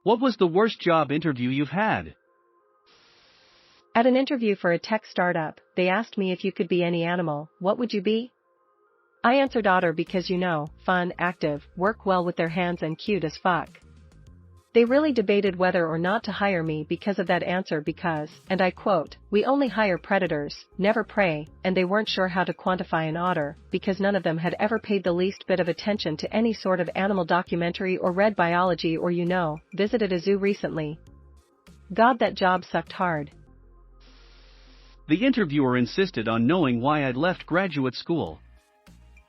What was the worst job interview you've had? At an interview for a tech startup, they asked me if you could be any animal, what would you be? I answered otter because fun, active, work well with their hands and cute as fuck. They really debated whether or not to hire me because of that answer because, and I quote, "We only hire predators, never prey," and they weren't sure how to quantify an otter, because none of them had ever paid the least bit of attention to any sort of animal documentary or read biology or visited a zoo recently. God, that job sucked hard. The interviewer insisted on knowing why I'd left graduate school.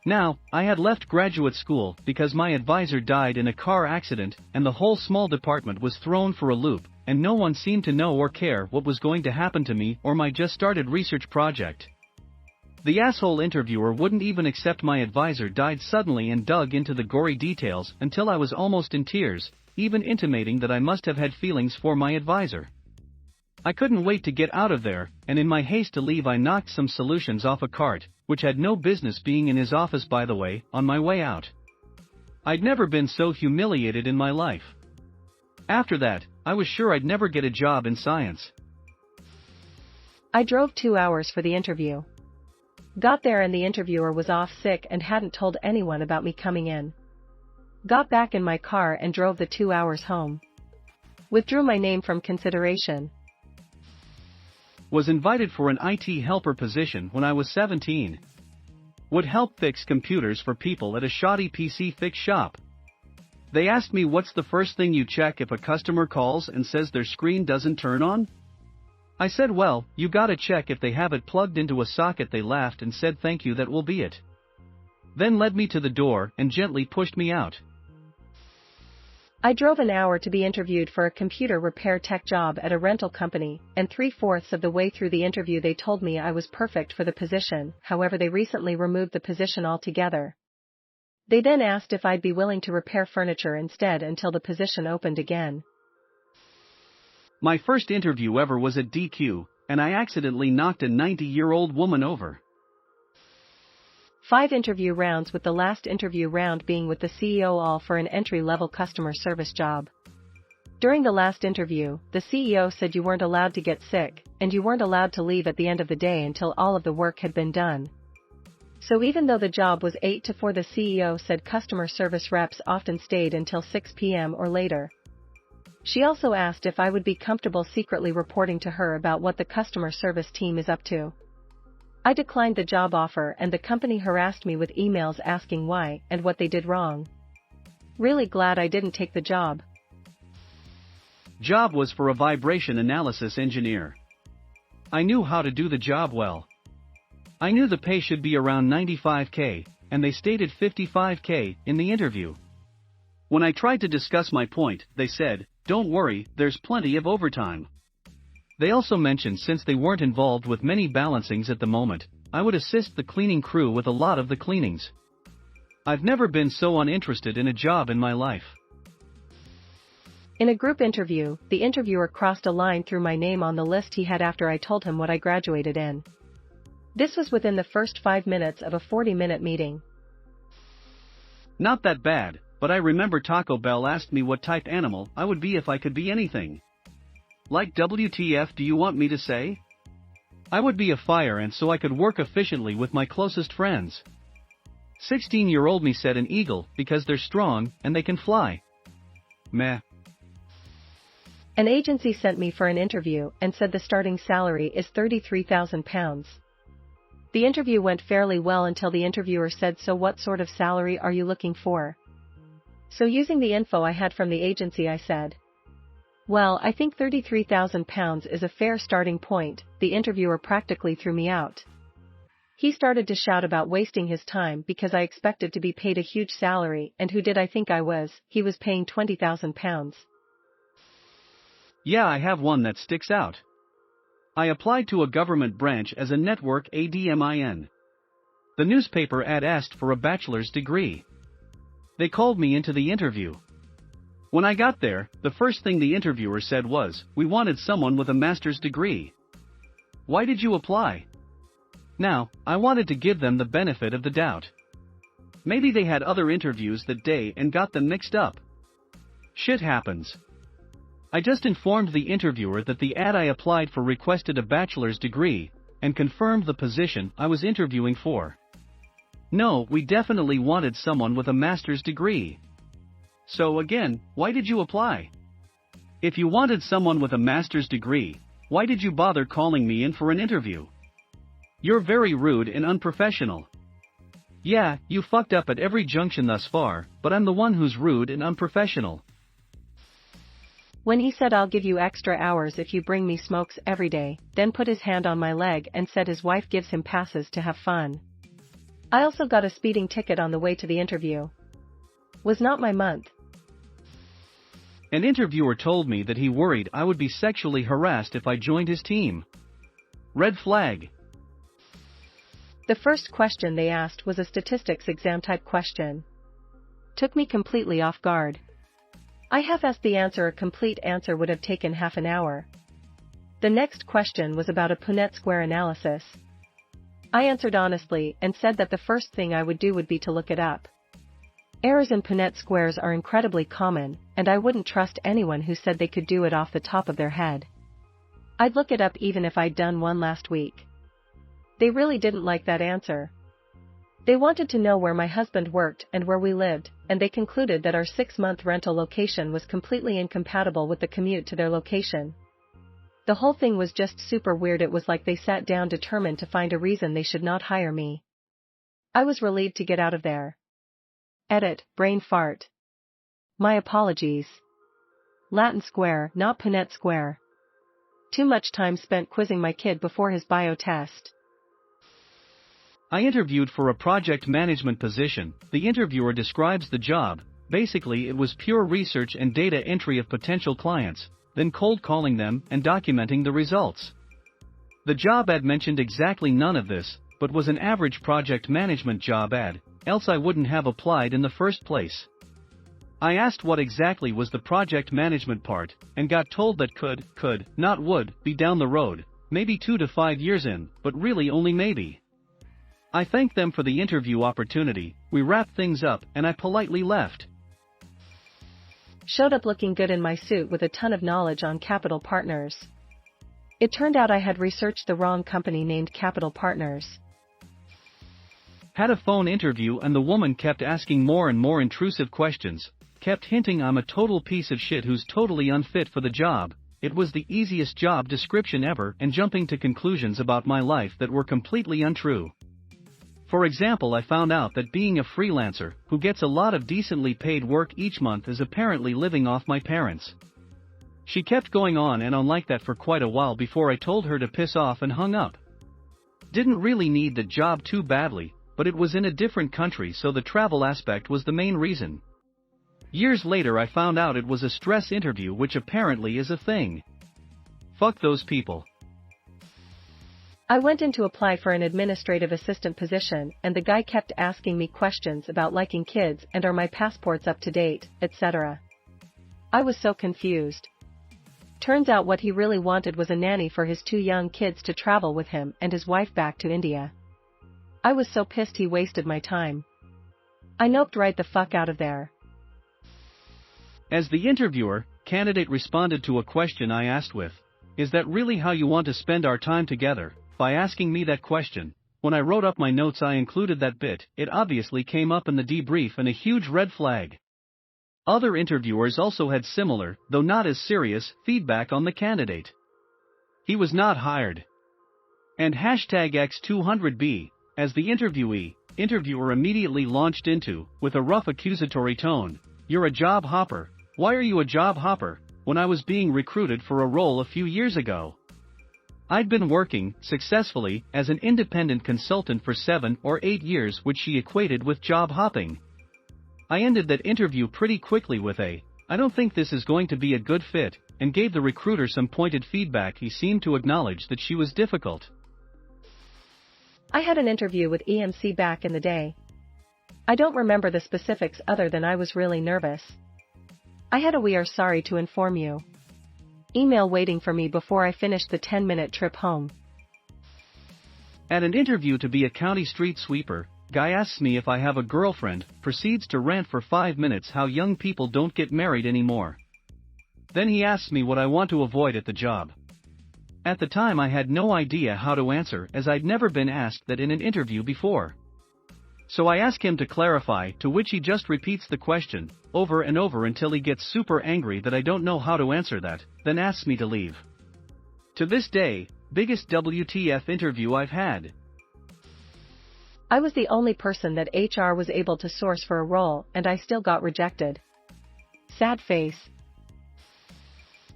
Now, I had left graduate school because my advisor died in a car accident and the whole small department was thrown for a loop, and no one seemed to know or care what was going to happen to me or my just started research project. The asshole interviewer wouldn't even accept my advisor died suddenly and dug into the gory details until I was almost in tears, even intimating that I must have had feelings for my advisor. I couldn't wait to get out of there, and in my haste to leave I knocked some solutions off a cart, which had no business being in his office by the way, on my way out. I'd never been so humiliated in my life. After that, I was sure I'd never get a job in science. I drove 2 hours for the interview. Got there and the interviewer was off sick and hadn't told anyone about me coming in. Got back in my car and drove the 2 hours home. Withdrew my name from consideration. Was invited for an IT helper position when I was 17. Would help fix computers for people at a shoddy PC fix shop. They asked me what's the first thing you check if a customer calls and says their screen doesn't turn on? I said, well, you gotta check if they have it plugged into a socket. They laughed and said thank you, that will be it. Then led me to the door and gently pushed me out. I drove an hour to be interviewed for a computer repair tech job at a rental company, and 3/4 of the way through the interview they told me I was perfect for the position. However, they recently removed the position altogether. They then asked if I'd be willing to repair furniture instead until the position opened again. My first interview ever was at DQ, and I accidentally knocked a 90-year-old woman over. 5 interview rounds, with the last interview round being with the CEO, all for an entry-level customer service job. During the last interview, the CEO said you weren't allowed to get sick, and you weren't allowed to leave at the end of the day until all of the work had been done. So even though the job was 8 to 4, the CEO said customer service reps often stayed until 6 p.m. or later. She also asked if I would be comfortable secretly reporting to her about what the customer service team is up to. I declined the job offer and the company harassed me with emails asking why and what they did wrong. Really glad I didn't take the job. Job was for a vibration analysis engineer. I knew how to do the job well. I knew the pay should be around $95K, and they stated $55K in the interview. When I tried to discuss my point, they said, "Don't worry, there's plenty of overtime." They also mentioned since they weren't involved with many balancings at the moment, I would assist the cleaning crew with a lot of the cleanings. I've never been so uninterested in a job in my life. In a group interview, the interviewer crossed a line through my name on the list he had after I told him what I graduated in. This was within the first 5 minutes of a 40-minute meeting. Not that bad, but I remember Taco Bell asked me what type animal I would be if I could be anything. Like WTF do you want me to say? I would be a fire ant so I could work efficiently with my closest friends. 16-year-old me said an eagle because they're strong and they can fly. Meh. An agency sent me for an interview and said the starting salary is £33,000. The interview went fairly well until the interviewer said, "So what sort of salary are you looking for?" So using the info I had from the agency, I said, "Well, I think £33,000 is a fair starting point." The interviewer practically threw me out. He started to shout about wasting his time because I expected to be paid a huge salary, and who did I think I was? He was paying £20,000. Yeah, I have one that sticks out. I applied to a government branch as a network admin. The newspaper ad asked for a bachelor's degree. They called me into the interview. When I got there, the first thing the interviewer said was, "We wanted someone with a master's degree. Why did you apply?" Now, I wanted to give them the benefit of the doubt. Maybe they had other interviews that day and got them mixed up. Shit happens. I just informed the interviewer that the ad I applied for requested a bachelor's degree, and confirmed the position I was interviewing for. No, we definitely wanted someone with a master's degree. So again, why did you apply? If you wanted someone with a master's degree, why did you bother calling me in for an interview? You're very rude and unprofessional. Yeah, you fucked up at every junction thus far, but I'm the one who's rude and unprofessional. When he said I'll give you extra hours if you bring me smokes every day, then put his hand on my leg and said his wife gives him passes to have fun. I also got a speeding ticket on the way to the interview. Was not my month. An interviewer told me that he worried I would be sexually harassed if I joined his team. Red flag. The first question they asked was a statistics exam type question. Took me completely off guard. I half-assed the answer. A complete answer would have taken half an hour. The next question was about a Punnett square analysis. I answered honestly and said that the first thing I would do would be to look it up. Errors in Punnett squares are incredibly common, and I wouldn't trust anyone who said they could do it off the top of their head. I'd look it up even if I'd done one last week. They really didn't like that answer. They wanted to know where my husband worked and where we lived, and they concluded that our 6-month rental location was completely incompatible with the commute to their location. The whole thing was just super weird. It was like they sat down determined to find a reason they should not hire me. I was relieved to get out of there. Edit, brain fart. My apologies. Latin square, not Punnett square. Too much time spent quizzing my kid before his bio test. I interviewed for a project management position. The interviewer describes the job. Basically, it was pure research and data entry of potential clients, then cold calling them and documenting the results. The job ad mentioned exactly none of this, but was an average project management job ad, else I wouldn't have applied in the first place. I asked what exactly was the project management part, and got told that could, not would, be down the road, maybe 2 to 5 years in, but really only maybe. I thanked them for the interview opportunity, we wrapped things up, and I politely left. Showed up looking good in my suit with a ton of knowledge on Capital Partners. It turned out I had researched the wrong company named Capital Partners. Had a phone interview and the woman kept asking more and more intrusive questions, kept hinting I'm a total piece of shit who's totally unfit for the job. It was the easiest job description ever, and jumping to conclusions about my life that were completely untrue. For example, I found out that being a freelancer, who gets a lot of decently paid work each month, is apparently living off my parents. She kept going on and on like that for quite a while before I told her to piss off and hung up. Didn't really need the job too badly, but it was in a different country, so the travel aspect was the main reason. Years later I found out it was a stress interview, which apparently is a thing. Fuck those people. I went in to apply for an administrative assistant position, and the guy kept asking me questions about liking kids and are my passports up to date, etc. I was so confused. Turns out what he really wanted was a nanny for his 2 young kids to travel with him and his wife back to India. I was so pissed he wasted my time. I noped right the fuck out of there. As the interviewer, candidate responded to a question I asked with, "Is that really how you want to spend our time together?" By asking me that question. When I wrote up my notes I included that bit. It obviously came up in the debrief and a huge red flag. Other interviewers also had similar, though not as serious, feedback on the candidate. He was not hired. And #X200B, as the interviewer immediately launched into, with a rough accusatory tone, "You're a job hopper. Why are you a job hopper?" when I was being recruited for a role a few years ago. I'd been working, successfully, as an independent consultant for 7 or 8 years, which she equated with job hopping. I ended that interview pretty quickly with "I don't think this is going to be a good fit," and gave the recruiter some pointed feedback. He seemed to acknowledge that she was difficult. I had an interview with EMC back in the day. I don't remember the specifics other than I was really nervous. I had a "we are sorry to inform you" email waiting for me before I finished the 10-minute trip home. At an interview to be a county street sweeper, Guy asks me if I have a girlfriend, proceeds to rant for 5 minutes how young people don't get married anymore. Then he asks me what I want to avoid at the job. At the time I had no idea how to answer as I'd never been asked that in an interview before. So I ask him to clarify, to which he just repeats the question, over and over until he gets super angry that I don't know how to answer that, then asks me to leave. To this day, biggest WTF interview I've had. I was the only person that HR was able to source for a role and I still got rejected. Sad face.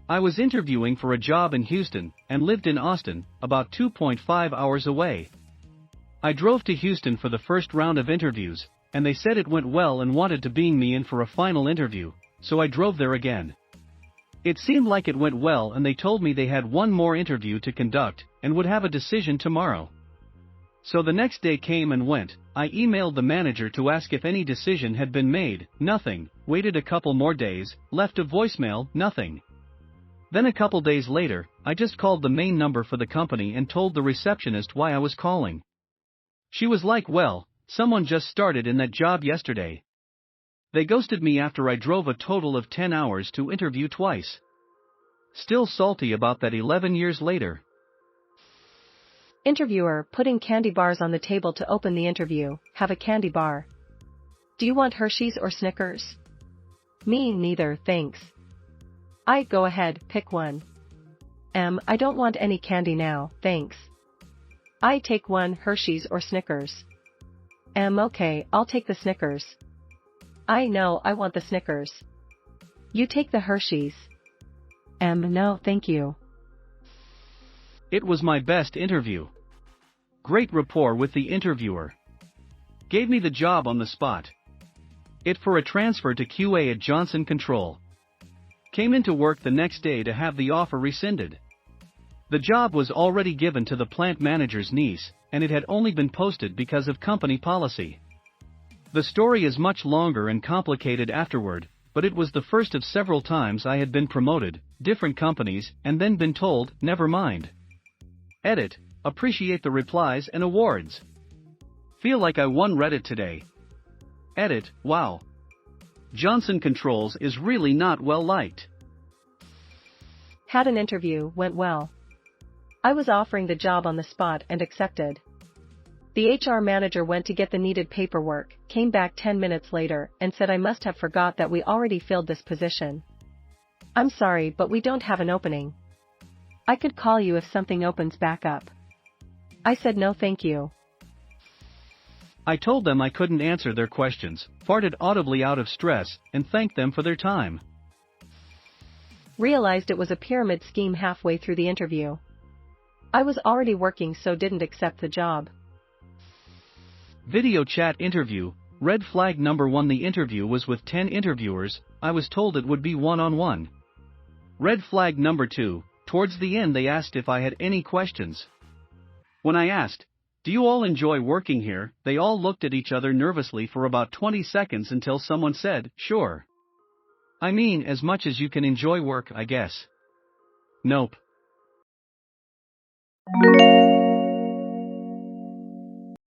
I was interviewing for a job in Houston, and lived in Austin, about 2.5 hours away. I drove to Houston for the first round of interviews, and they said it went well and wanted to bring me in for a final interview, so I drove there again. It seemed like it went well and they told me they had one more interview to conduct, and would have a decision tomorrow. So the next day came and went. I emailed the manager to ask if any decision had been made, nothing, waited a couple more days, left a voicemail, nothing. Then a couple days later, I just called the main number for the company and told the receptionist why I was calling. She was like, well, someone just started in that job yesterday. They ghosted me after I drove a total of 10 hours to interview twice. Still salty about that 11 years later. Interviewer, putting candy bars on the table to open the interview. Have a candy bar. Do you want Hershey's or Snickers? Me neither, thanks. I go ahead, pick one. I don't want any candy now, thanks. I take one, Hershey's or Snickers. Okay, I'll take the Snickers. I know, I want the Snickers. You take the Hershey's. No, thank you. It was my best interview. Great rapport with the interviewer. Gave me the job on the spot. It for a transfer to QA at Johnson Control. Came into work the next day to have the offer rescinded. The job was already given to the plant manager's niece, and it had only been posted because of company policy. The story is much longer and complicated afterward, but it was the first of several times I had been promoted, different companies, and then been told, never mind. Edit, appreciate the replies and awards. Feel like I won Reddit today. Edit, wow. Johnson Controls is really not well liked. Had an interview, went well. I was offering the job on the spot and accepted. The HR manager went to get the needed paperwork, came back 10 minutes later, and said I must have forgot that we already filled this position. I'm sorry, but we don't have an opening. I could call you if something opens back up. I said no thank you. I told them I couldn't answer their questions, farted audibly out of stress, and thanked them for their time. Realized it was a pyramid scheme halfway through the interview. I was already working so didn't accept the job. Video chat interview, red flag number 1. The interview was with 10 interviewers, I was told it would be one-on-one. Red flag number 2, towards the end they asked if I had any questions. When I asked, do you all enjoy working here, they all looked at each other nervously for about 20 seconds until someone said, sure. I mean, as much as you can enjoy work, I guess. Nope.